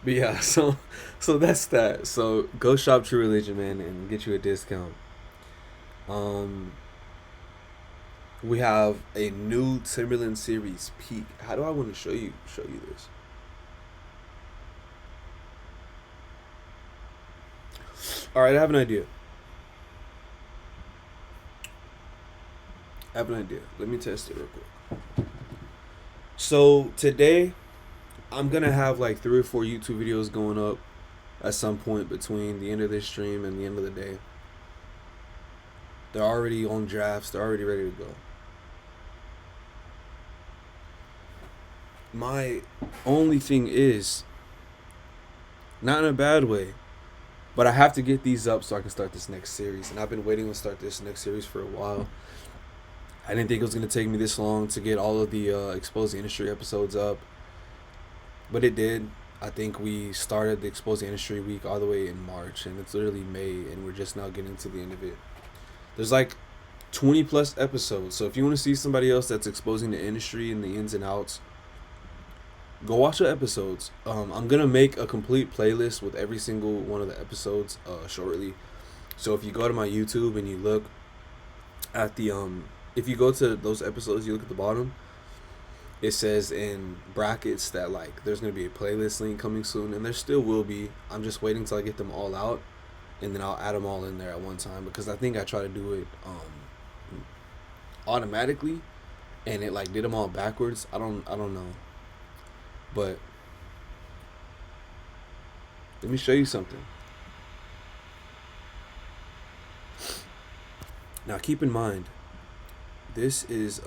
But yeah, so that's that. So go shop True Religion, man, and get you a discount. Um, we have a new Timberland series peak. How do I want to show you this? All right, I have an idea. I have an idea. Let me test it real quick. So today, I'm gonna have like 3 or 4 YouTube videos going up at some point between the end of this stream and the end of the day. They're already on drafts. They're already ready to go. My only thing is, not in a bad way, but I have to get these up so I can start this next series. And I've been waiting to start this next series for a while. I didn't think it was going to take me this long to get all of the Exposing Industry episodes up, but it did. I think we started the Exposing Industry week all the way in March, and it's literally May, and we're just now getting to the end of it. There's like 20 plus episodes, so if you want to see somebody else that's exposing the industry and the ins and outs, go watch the episodes. I'm gonna make a complete playlist with every single one of the episodes shortly. So if you go to my YouTube and you look at the if you go to those episodes, you look at the bottom. It says in brackets that like there's gonna be a playlist link coming soon, and there still will be. I'm just waiting till I get them all out, and then I'll add them all in there at one time because I think I try to do it automatically, and it like did them all backwards. I don't know, but let me show you something. Now keep in mind, this is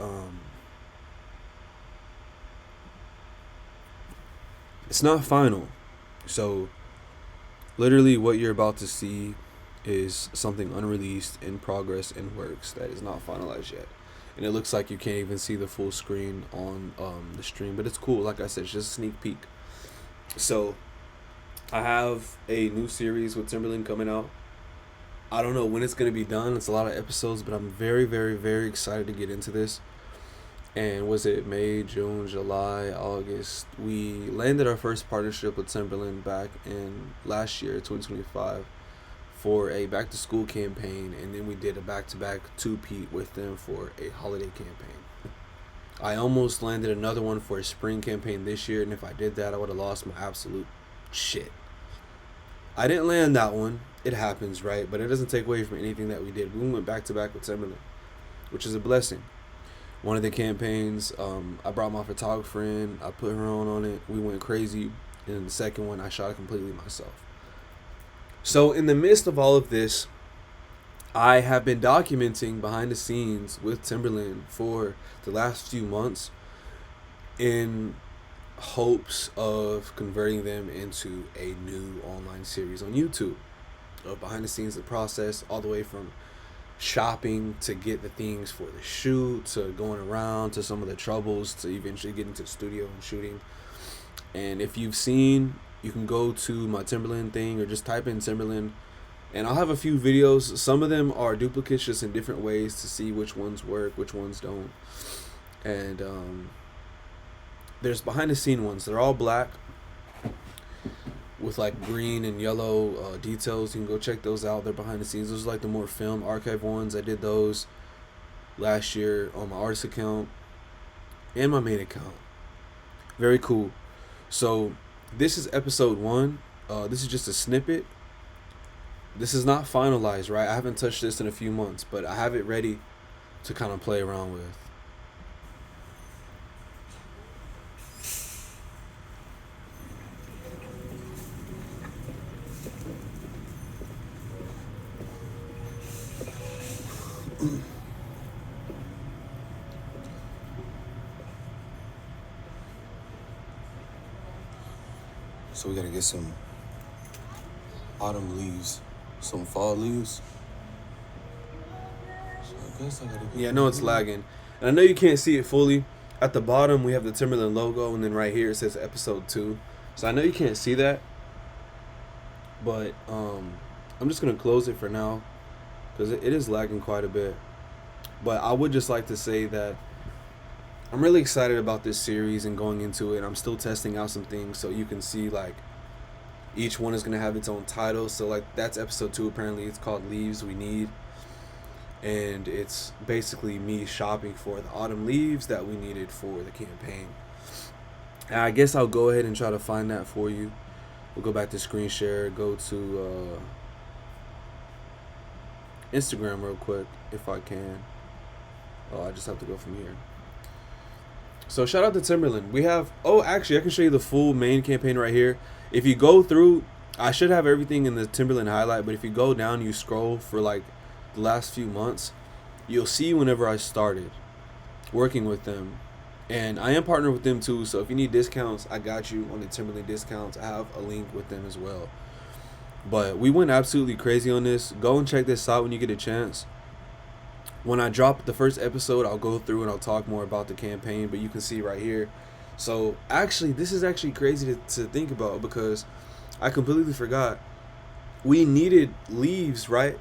it's not final. So literally what you're about to see is something unreleased, in progress, in works that is not finalized yet. And it looks like you can't even see the full screen on the stream, but it's cool. Like I said, it's just a sneak peek. So I have a new series with Timberland coming out. I don't know when it's gonna be done. It's a lot of episodes, but I'm very, very, very excited to get into this. And was it May, June, July, August? We landed our first partnership with Timberland back in last year, 2025, for a back to school campaign, and then we did a back to back two-peat with them for a holiday campaign. I almost landed another one for a spring campaign this year, and if I did that, I would have lost my absolute shit. I didn't land that one. It happens, right? But it doesn't take away from anything that we did. We went back to back with Timberland, which is a blessing. One of the campaigns, I brought my photographer in. I put her on it. We went crazy. And the second one, I shot it completely myself. So in the midst of all of this, I have been documenting behind the scenes with Timberland for the last few months in hopes of converting them into a new online series on YouTube. Behind the scenes, the process, all the way from shopping to get the things for the shoot, to going around, to some of the troubles, to eventually getting to the studio and shooting. And if you've seen, you can go to my Timberland thing or just type in Timberland, and I'll have a few videos. Some of them are duplicates, just in different ways to see which ones work, which ones don't. And there's behind the scene ones. They're all black with like green and yellow details. You can go check those out. They're behind the scenes. Those are like the more film archive ones. I did those last year on my artist account and my main account. Very cool. So this is episode 1. This is just a snippet. This is not finalized, right? I haven't touched this in a few months, but I have it ready to kind of play around with. So we gotta get some autumn leaves, some fall leaves. So I guess I gotta get. Yeah, I know it's lagging, and I know you can't see it fully. At the bottom we have the Timberland logo, and then right here it says episode 2. So I know you can't see that, but I'm just gonna close it for now because it is lagging quite a bit. But I would just like to say that I'm really excited about this series and going into it. I'm still testing out some things, so you can see like each one is gonna have its own title. So like that's episode 2. Apparently, it's called Leaves We Need, and it's basically me shopping for the autumn leaves that we needed for the campaign. And I guess I'll go ahead and try to find that for you. We'll go back to screen share, go to Instagram real quick if I can. Oh, I just have to go from here. So shout out to Timberland. We have, oh, actually, I can show you the full main campaign right here. If you go through, I should have everything in the Timberland highlight, but if you go down, you scroll for like the last few months, you'll see whenever I started working with them. And I am partnered with them too, so if you need discounts, I got you on the Timberland discounts. I have a link with them as well. But we went absolutely crazy on this. Go and check this out when you get a chance. When I drop the first episode, I'll go through and I'll talk more about the campaign, but you can see right here. So actually, this is actually crazy to think about, because I completely forgot. We needed leaves, right,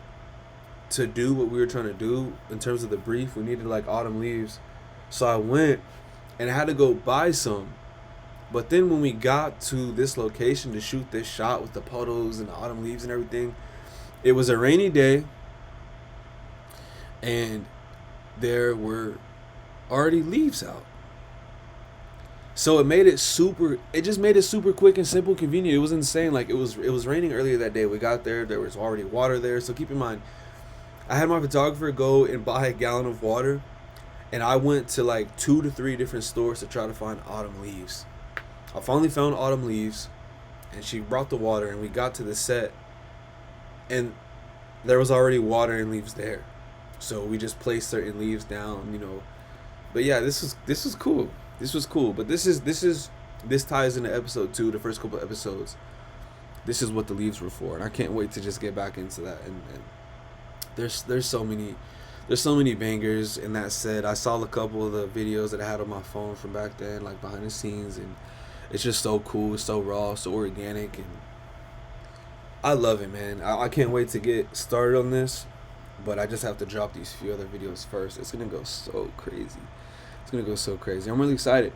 to do what we were trying to do in terms of the brief. We needed like autumn leaves. So I went and I had to go buy some. But then when we got to this location to shoot this shot with the puddles and the autumn leaves and everything, it was a rainy day. And there were already leaves out. So it just made it super quick and simple, convenient. It was insane. Like it was raining earlier that day. We got there was already water there. So keep in mind, I had my photographer go and buy a gallon of water, and I went to like 2 to 3 different stores to try to find autumn leaves. I finally found autumn leaves, and she brought the water, and we got to the set, and there was already water and leaves there. So we just placed certain leaves down, But yeah, this was cool. This was cool. But this ties into episode 2, the first couple episodes. This is what the leaves were for, and I can't wait to just get back into that. And there's so many bangers in that set. I saw a couple of the videos that I had on my phone from back then, like behind the scenes, and it's just so cool. It's so raw, so organic, and I love it, man. I can't wait to get started on this. But I just have to drop these few other videos first. It's going to go so crazy. I'm really excited.